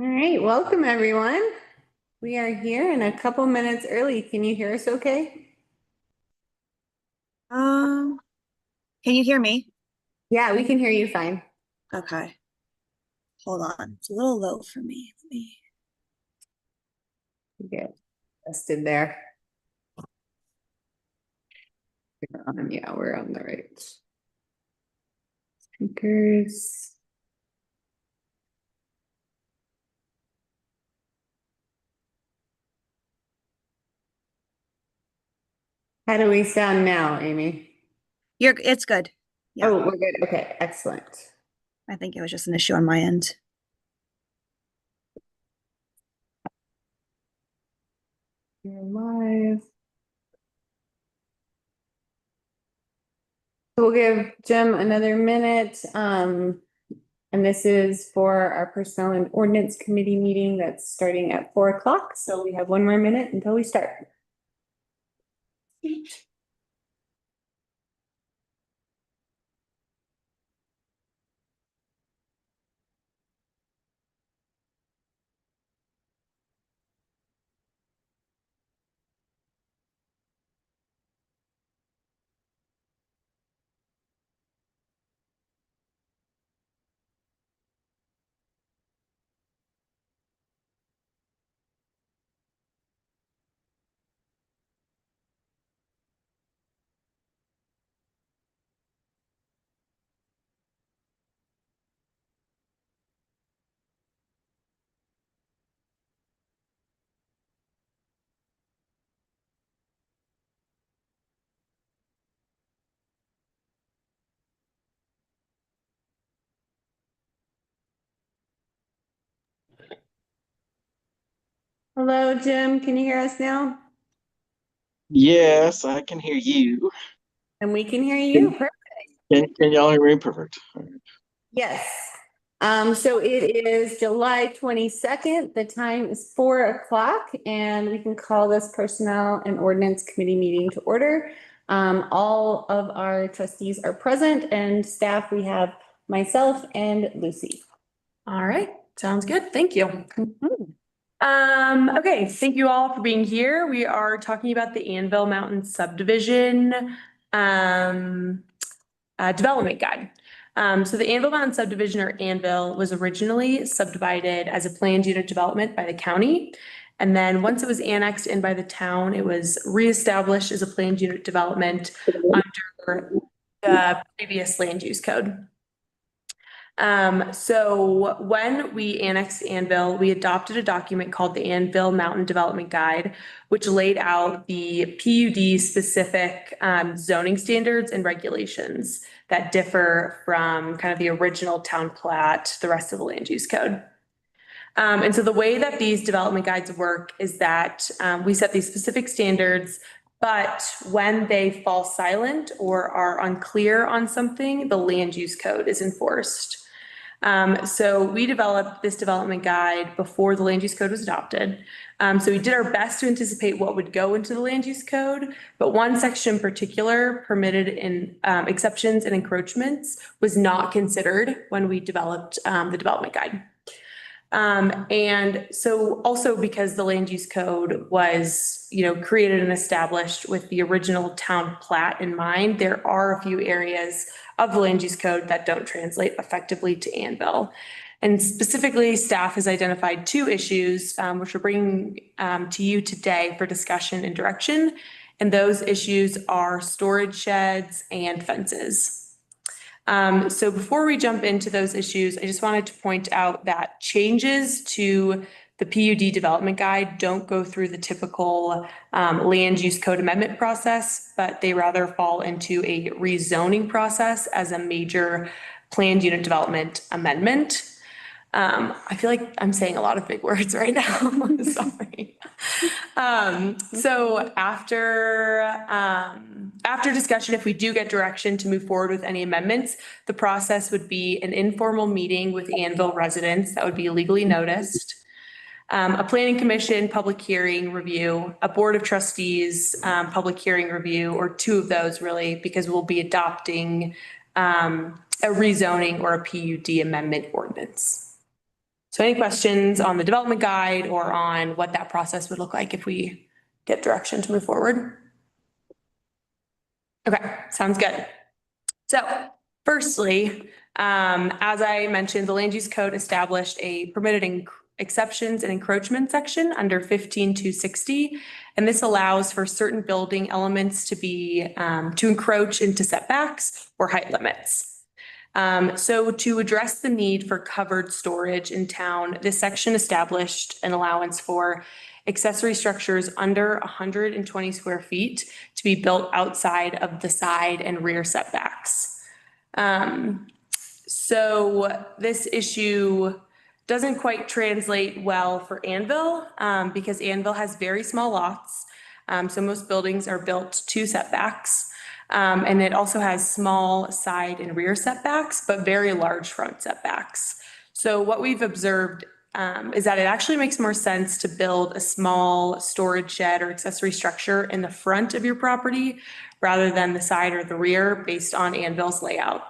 All right, welcome everyone. We are here in a couple minutes early. Can you hear us okay? Um, can you hear me? Yeah, we can hear you fine. Okay, hold on. It's a little low for me. Let me. Get tested there. Yeah, we're on the right speakers. How do we sound now, Amy? It's good. Yeah, Oh, we're good. Okay, excellent. I think it was just an issue on my end. You're live. So we'll give Jim another minute. And this is for our Personnel and Ordinance Committee meeting that's starting at 4 o'clock. So we have one more minute until we start. Hello, Jim. Can you hear us now? Yes, I can hear you. And we can hear you. Can, Perfect. can y'all hear me? Perfect. All right. Yes. So it is July 22nd. The time is 4 o'clock, and we can call this Personnel and Ordinance Committee meeting to order. All of our trustees are present, and staff, we have myself and Lucy. All right, sounds good. Thank you. Mhm. Okay, thank you all for being here. We are talking about the Anvil Mountain subdivision development guide. So the Anvil Mountain subdivision, or Anvil, was originally subdivided as a planned unit development by the county. And then once it was annexed in by the town, it was reestablished as a planned unit development under the previous land use code. So when we annexed Anvil, we adopted a document called the Anvil Mountain Development Guide, which laid out the PUD specific zoning standards and regulations that differ from kind of the original town plat, the rest of the land use code. And so the way that these development guides work is that we set these specific standards, but when they fall silent or are unclear on something, the land use code is enforced. So we developed this development guide before the land use code was adopted. So we did our best to anticipate what would go into the land use code, but one section in particular, permitted in exceptions and encroachments, was not considered when we developed the development guide. And so also because the land use code was, created and established with the original town plat in mind, there are a few areas of the land use code that don't translate effectively to Anvil. And specifically, staff has identified two issues, which we're bringing to you today for discussion and direction. And those issues are storage sheds and fences. So before we jump into those issues, I just wanted to point out that changes to the PUD development guide don't go through the typical land use code amendment process, but they rather fall into a rezoning process as a major planned unit development amendment. I feel like I'm saying a lot of big words right now. Sorry. So after discussion, if we do get direction to move forward with any amendments, the process would be an informal meeting with Anvil residents that would be legally noticed. A planning commission public hearing review, a board of trustees public hearing review, or two of those really, because we'll be adopting a rezoning or a PUD amendment ordinance. So any questions on the development guide or on what that process would look like if we get direction to move forward? Okay, sounds good. So firstly, as I mentioned, the land use code established a permitted exceptions and encroachment section under 15260. And this allows for certain building elements to be, to encroach into setbacks or height limits. So to address the need for covered storage in town, this section established an allowance for accessory structures under 120 square feet to be built outside of the side and rear setbacks. So this issue doesn't quite translate well for Anvil, because Anvil has very small lots. So most buildings are built to setbacks. And it also has small side and rear setbacks, but very large front setbacks. So what we've observed is that it actually makes more sense to build a small storage shed or accessory structure in the front of your property rather than the side or the rear based on Anvil's layout.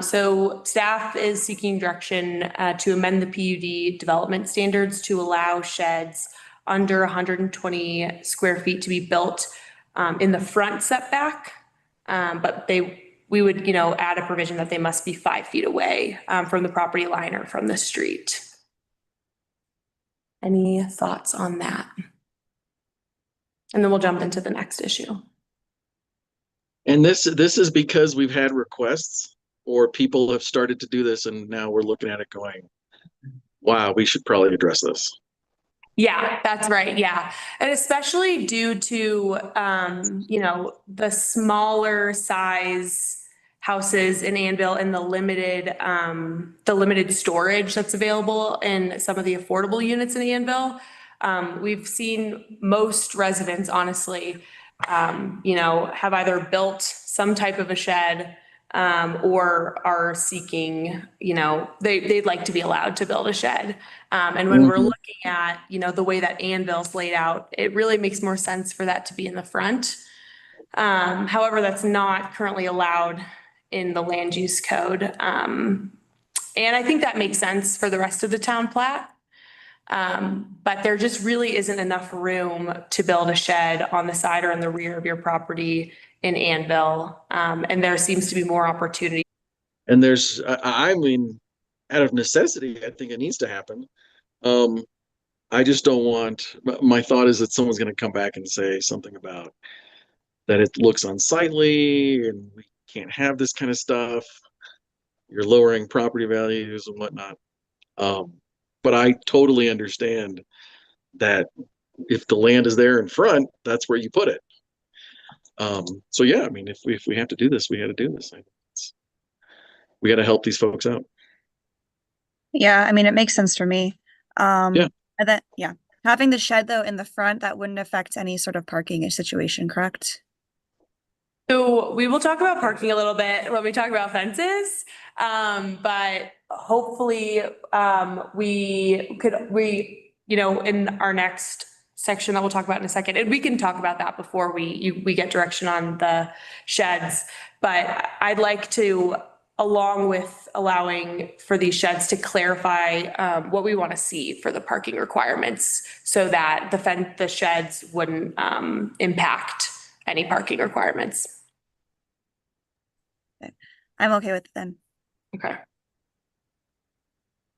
So staff is seeking direction to amend the PUD development standards to allow sheds under 120 square feet to be built in the front setback. But we would, add a provision that they must be 5 feet away from the property line or from the street. Any thoughts on that? And then we'll jump into the next issue. And this is because we've had requests or people have started to do this and now we're looking at it going, wow, we should probably address this. Yeah, that's right. Yeah. And especially due to, the smaller size houses in Anvil and the limited storage that's available in some of the affordable units in Anvil. We've seen most residents, honestly, have either built some type of a shed or are seeking, they'd like to be allowed to build a shed. And when we're looking at, the way that Anvil's laid out, it really makes more sense for that to be in the front. However, that's not currently allowed in the land use code. And I think that makes sense for the rest of the town plat. But there just really isn't enough room to build a shed on the side or in the rear of your property in Anvil. And there seems to be more opportunity. And there's, I mean, out of necessity, I think it needs to happen. I just don't want, my thought is that someone's going to come back and say something about that it looks unsightly and we can't have this kind of stuff. You're lowering property values and whatnot. But I totally understand that if the land is there in front, that's where you put it. So yeah, I mean, if we have to do this, we got to do this. We got to help these folks out. Yeah, I mean, it makes sense for me. Yeah. And then, yeah, having the shed though in the front, that wouldn't affect any sort of parking situation, correct? So we will talk about parking a little bit when we talk about fences. But hopefully, in our next section that we'll talk about in a second, and we can talk about that before we get direction on the sheds. But I'd like to, along with allowing for these sheds, to clarify what we want to see for the parking requirements so that the sheds wouldn't impact any parking requirements. I'm okay with it then. Okay.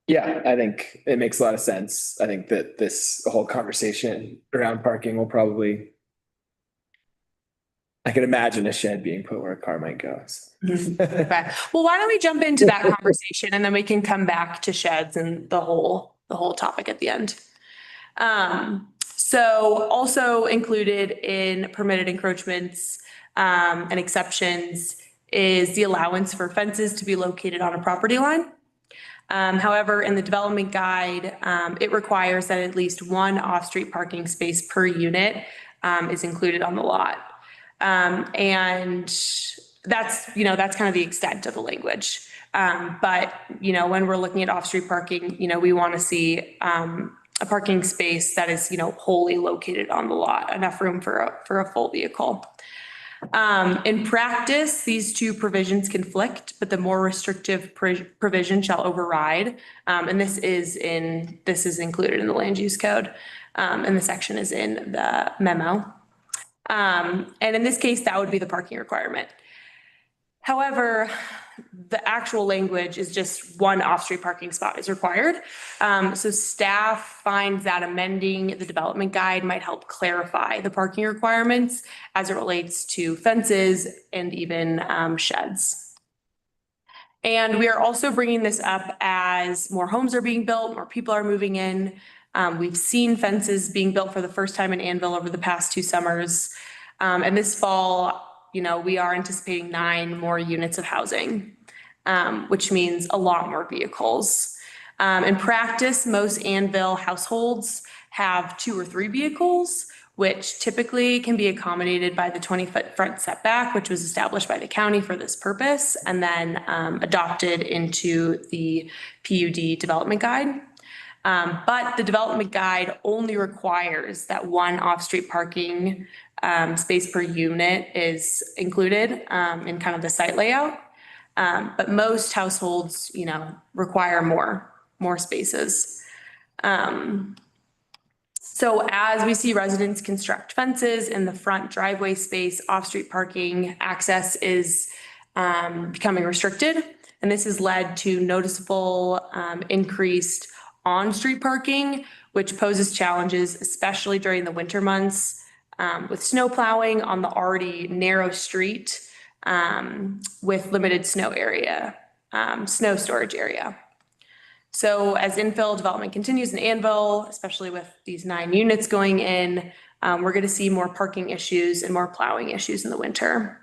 Yeah, I think it makes a lot of sense. I think that this whole conversation around parking will probably, I can imagine a shed being put where a car might go. Okay. Well, why don't we jump into that conversation and then we can come back to sheds and the whole topic at the end. So also included in permitted encroachments and exceptions is the allowance for fences to be located on a property line. However, in the development guide, it requires that at least one off-street parking space per unit is included on the lot. And that's kind of the extent of the language. But, when we're looking at off-street parking, we want to see a parking space that is, wholly located on the lot, enough room for a full vehicle. In practice, these two provisions conflict, but the more restrictive provision shall override. And this is included in the land use code. And the section is in the memo. And in this case, that would be the parking requirement. However, the actual language is just one off-street parking spot is required. So staff finds that amending the development guide might help clarify the parking requirements as it relates to fences and even sheds. And we are also bringing this up as more homes are being built, more people are moving in. We've seen fences being built for the first time in Annville over the past 2 summers. And this fall, we are anticipating 9 more units of housing, which means a lot more vehicles. In practice, most Annville households have 2 or 3 vehicles, which typically can be accommodated by the 20-foot front setback, which was established by the county for this purpose, and then adopted into the PUD development guide. But the development guide only requires that 1 off-street parking space per unit is included in kind of the site layout. But most households, require more spaces. So as we see residents construct fences in the front driveway space, off-street parking access is becoming restricted. And this has led to noticeable increased on-street parking, which poses challenges, especially during the winter months. With snow plowing on the already narrow street with limited snow storage area. So as infill development continues in Annville, especially with these 9 units going in, we're going to see more parking issues and more plowing issues in the winter.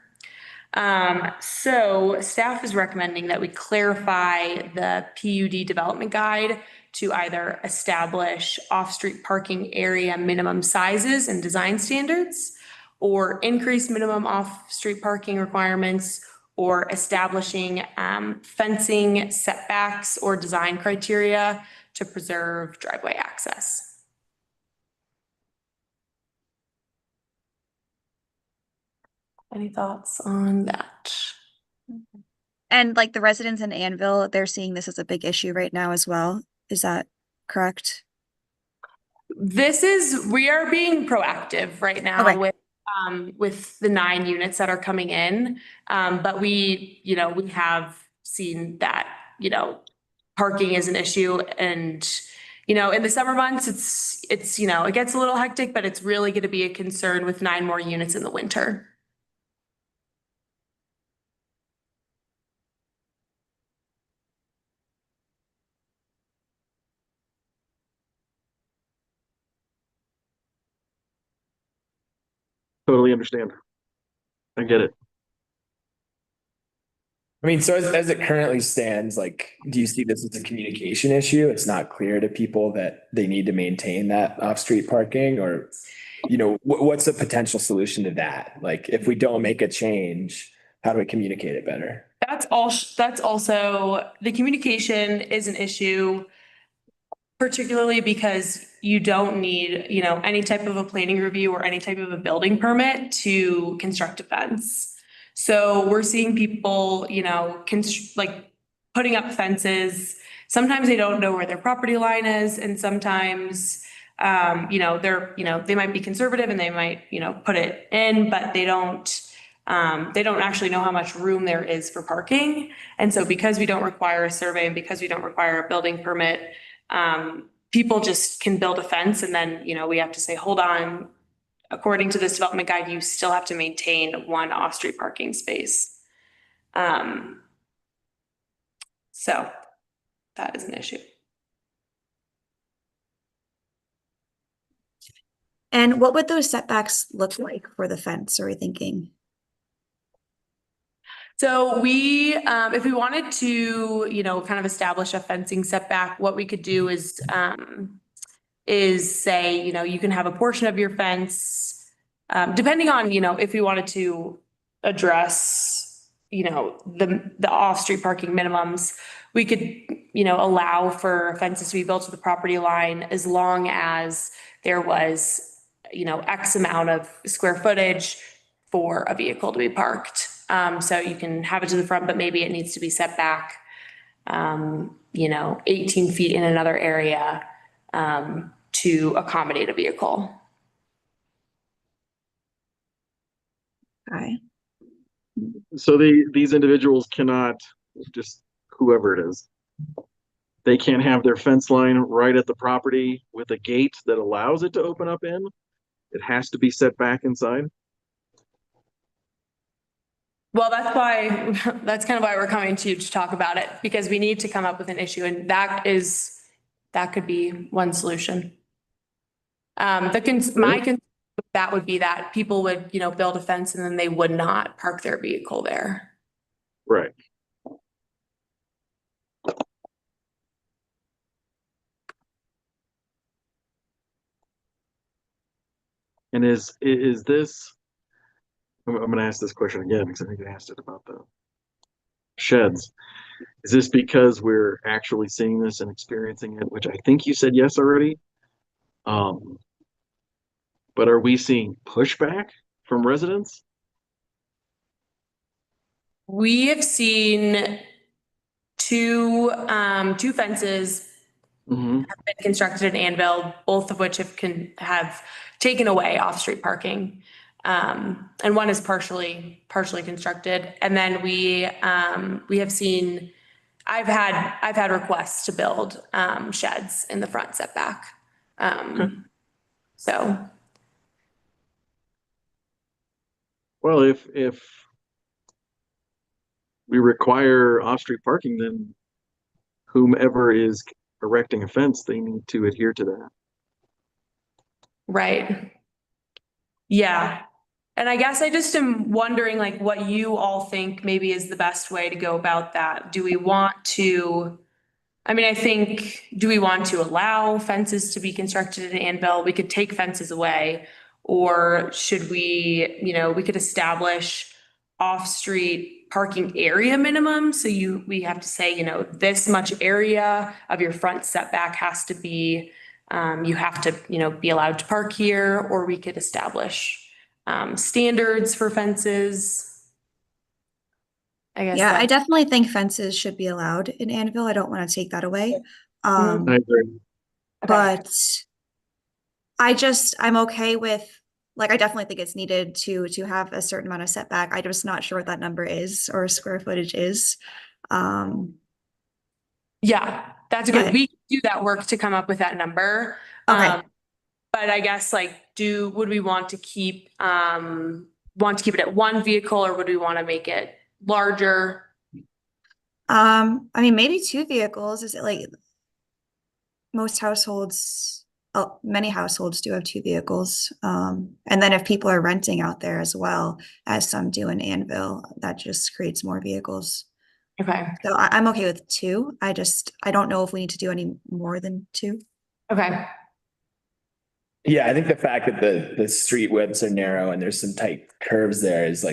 So staff is recommending that we clarify the PUD development guide to either establish off-street parking area minimum sizes and design standards, or increase minimum off-street parking requirements, or establishing fencing setbacks or design criteria to preserve driveway access. Any thoughts on that? And like the residents in Annville, they're seeing this as a big issue right now as well. Is that correct? We are being proactive right now Okay. with the 9 units that are coming in. But we have seen that, parking is an issue, and, in the summer months, it gets a little hectic, but it's really going to be a concern with 9 more units in the winter. Totally understand. I get it. I mean, so as it currently stands, like, do you see this as a communication issue? It's not clear to people that they need to maintain that off-street parking, or, what's the potential solution to that? Like, if we don't make a change, how do we communicate it better? That's also, the communication is an issue, particularly because you don't need, any type of a planning review or any type of a building permit to construct a fence. So we're seeing people, putting up fences. Sometimes they don't know where their property line is, and sometimes, they might be conservative and they might, put it in, but they don't actually know how much room there is for parking. And so because we don't require a survey and because we don't require a building permit, people just can build a fence, and then, we have to say, hold on, according to this development guide, you still have to maintain 1 off-street parking space. So that is an issue. And what would those setbacks look like for the fence, are we thinking? So we, if we wanted to, kind of establish a fencing setback, what we could do is say, you can have a portion of your fence, depending on, if we wanted to address, the off-street parking minimums, we could, allow for fences to be built to the property line as long as there was, X amount of square footage for a vehicle to be parked. So you can have it to the front, but maybe it needs to be set back, 18 feet in another area, to accommodate a vehicle. Okay. So these individuals cannot, just whoever it is, they can't have their fence line right at the property with a gate that allows it to open up in. It has to be set back inside. Well, that's kind of why we're coming to you to talk about it, because we need to come up with an issue, and that could be one solution. My concern with that would be that people would, build a fence and then they would not park their vehicle there. Right. And is this, I'm going to ask this question again because I think I asked it about the sheds. Is this because we're actually seeing this and experiencing it, which I think you said yes already? But are we seeing pushback from residents? We have seen two fences Mm-hmm. have been constructed in Anvil, both of which have taken away off-street parking. And one is partially constructed. And then we have seen, I've had requests to build, sheds in the front setback. So, Well, if we require off-street parking, then whomever is erecting a fence, they need to adhere to that. right. Yeah. And I guess I just am wondering like what you all think maybe is the best way to go about that. Do we want to, I think, do we want to allow fences to be constructed in Anvil? We could take fences away. Or should we, we could establish off-street parking area minimum. So we have to say, this much area of your front setback has to be, you have to, be allowed to park here, or we could establish standards for fences. I guess. Yeah, I definitely think fences should be allowed in Annville. I don't want to take that away. I agree. But I'm okay with, like, I definitely think it's needed to have a certain amount of setback. I'm just not sure what that number is or square footage is. Yeah, that's good. But- We can do that work to come up with that number. Okay. But I guess would we want to keep it at one vehicle, or would we want to make it larger? Maybe two vehicles. Is it like most households, many households do have two vehicles. And then if people are renting out there as well, as some do in Annville, that just creates more vehicles. Okay. So I'm okay with two. I don't know if we need to do any more than two. Okay. Yeah, I think the fact that the street widths are narrow and there's some tight curves there is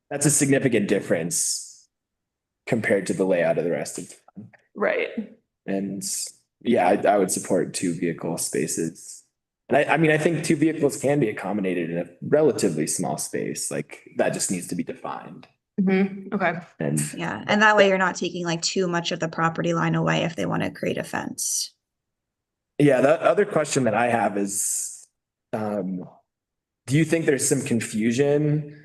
that's a significant difference compared to the layout of the rest of town. Right. And yeah, I would support two vehicle spaces. And I think two vehicles can be accommodated in a relatively small space. Like that just needs to be defined. Mm-hmm. Okay. And Yeah, and that way you're not taking like too much of the property line away if they want to create a fence. yeah, the other question that I have is, do you think there's some confusion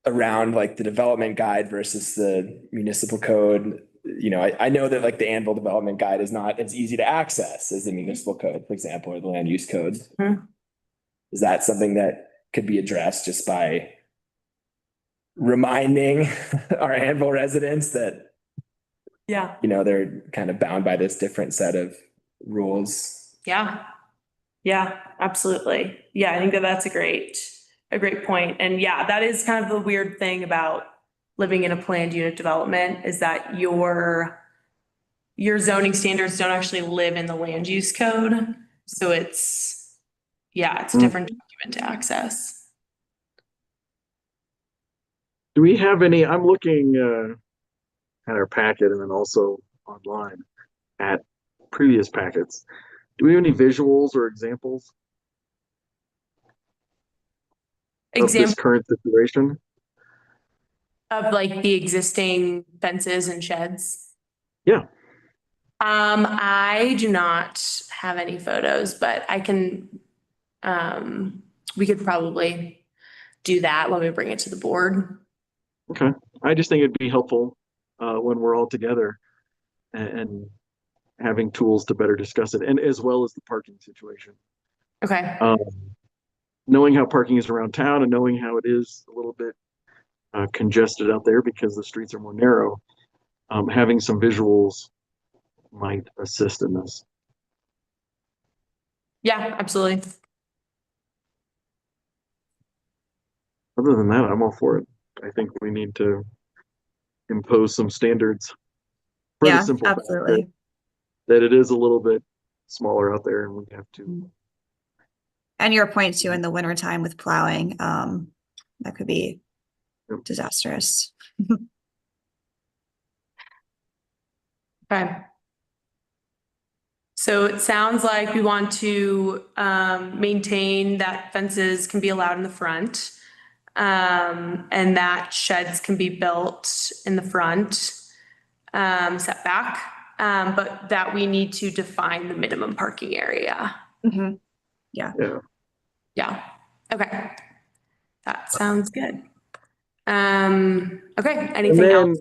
around like the development guide versus the municipal code? I know that like the Anvil development guide is not as easy to access as the municipal code, for example, or the land use code. Mhm. Is that something that could be addressed just by reminding our Anvil residents that, Yeah. they're kind of bound by this different set of rules? Yeah. Yeah, absolutely. Yeah, I think that's a great point. And yeah, that is kind of the weird thing about living in a planned unit development, is that your zoning standards don't actually live in the land use code. So it's a different document to access. Do we have any, I'm looking at our packet and then also online at previous packets. Do we have any visuals or examples? of this Example current situation? of like the existing fences and sheds. Yeah. I do not have any photos, but I can, we could probably do that when we bring it to the board. Okay. I just think it'd be helpful when we're all together and having tools to better discuss it, and as well as the parking situation. Okay. Knowing how parking is around town and knowing how it is a little bit congested out there because the streets are more narrow, having some visuals might assist in this. Yeah, absolutely. Other than that, I'm all for it. I think we need to impose some standards for the Yeah, simple fact absolutely. that it is a little bit smaller out there and we have to. And your point too, in the wintertime with plowing, that could be Yep. disastrous. Okay. So it sounds like we want to maintain that fences can be allowed in the front. And that sheds can be built in the front setback, but that we need to define the minimum parking area. Mhm. Yeah. Yeah, okay. That sounds good. Okay, anything else?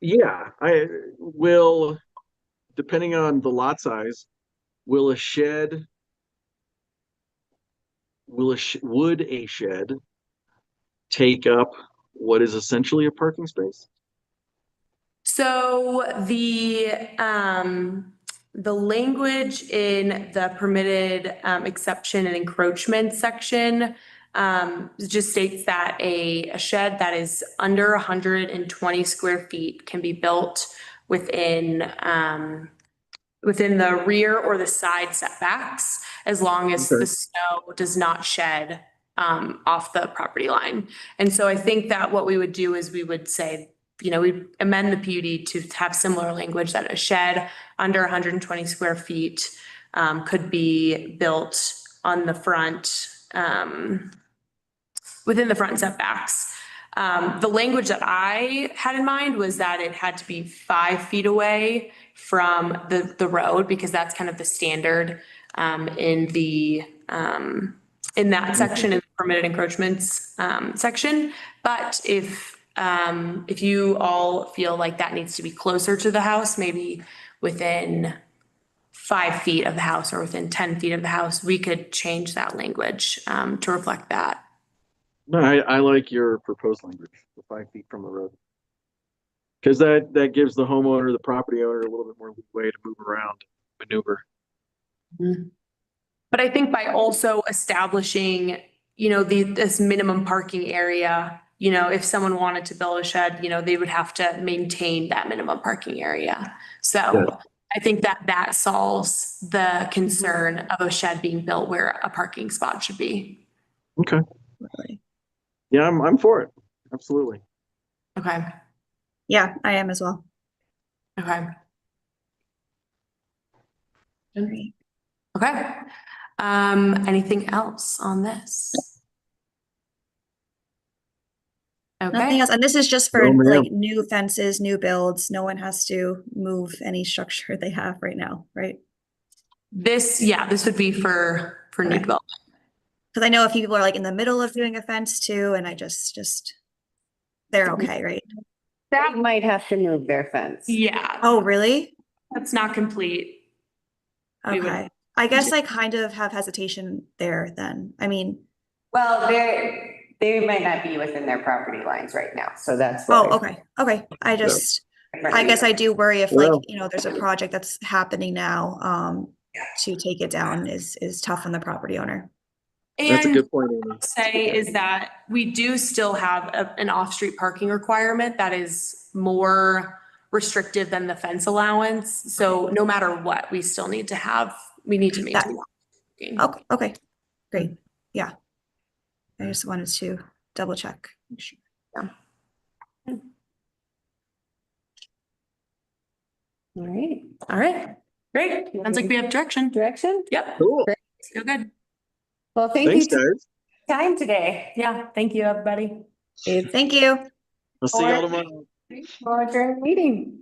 Yeah, I will, depending on the lot size, will a shed, would a shed take up what is essentially a parking space? So the language in the permitted exception and encroachment section just states that a shed that is under 120 square feet can be built within within the rear or the side setbacks, as long as Okay. the snow does not shed off the property line. And so I think that what we would do is we would say, you know, we amend the PUD to have similar language that a shed under 120 square feet could be built on the front, within the front setbacks. The language that I had in mind was that it had to be 5 feet away from the road, because that's kind of the standard in the in that section, in the permitted encroachments section. But if you all feel like that needs to be closer to the house, maybe within 5 feet of the house or within 10 feet of the house, we could change that language to reflect that. No, I like your proposed language, the 5 feet from the road. Because that gives the homeowner, the property owner, a little bit more leeway to move around, maneuver. But I think by also establishing, you know, this minimum parking area, you know, if someone wanted to build a shed, you know, they would have to maintain that minimum parking area. So Yeah. I think that solves the concern of a shed being built where a parking spot should be. Okay. Really. Yeah, I'm for it. Absolutely. Okay, Yeah, I am as well. okay, Great. okay. Anything else on this? Nothing Okay, else. And this is just for No, ma'am. like new fences, new builds. No one has to move any structure they have right now, right? this would be for new Okay. development. Because I know a few people are like in the middle of doing a fence too, and I just they're okay, right? That might have to move their fence. Yeah, Oh, really? that's not complete. We would- Okay. I guess I kind of have hesitation there then. I mean, Well, they might not be within their property lines right now, so that's. oh, why. okay, okay. I guess I do worry if Well- like, you know, there's a project that's happening now, to take it down is tough on the property owner. That's a And good point, Amy. say is that we do still have an off-street parking requirement that is more restrictive than the fence allowance. So no matter what, we still need to maintain. parking. Okay, okay, great. Yeah. I just wanted to double check. Make sure. All right, All right, great. Sounds like we have direction. direction? Yep, Cool. feel good. Well, thank you. Thanks, guys. time today. Yeah, thank you, everybody. It's Thank you. I'll see y'all tomorrow. We'll adjourn the meeting.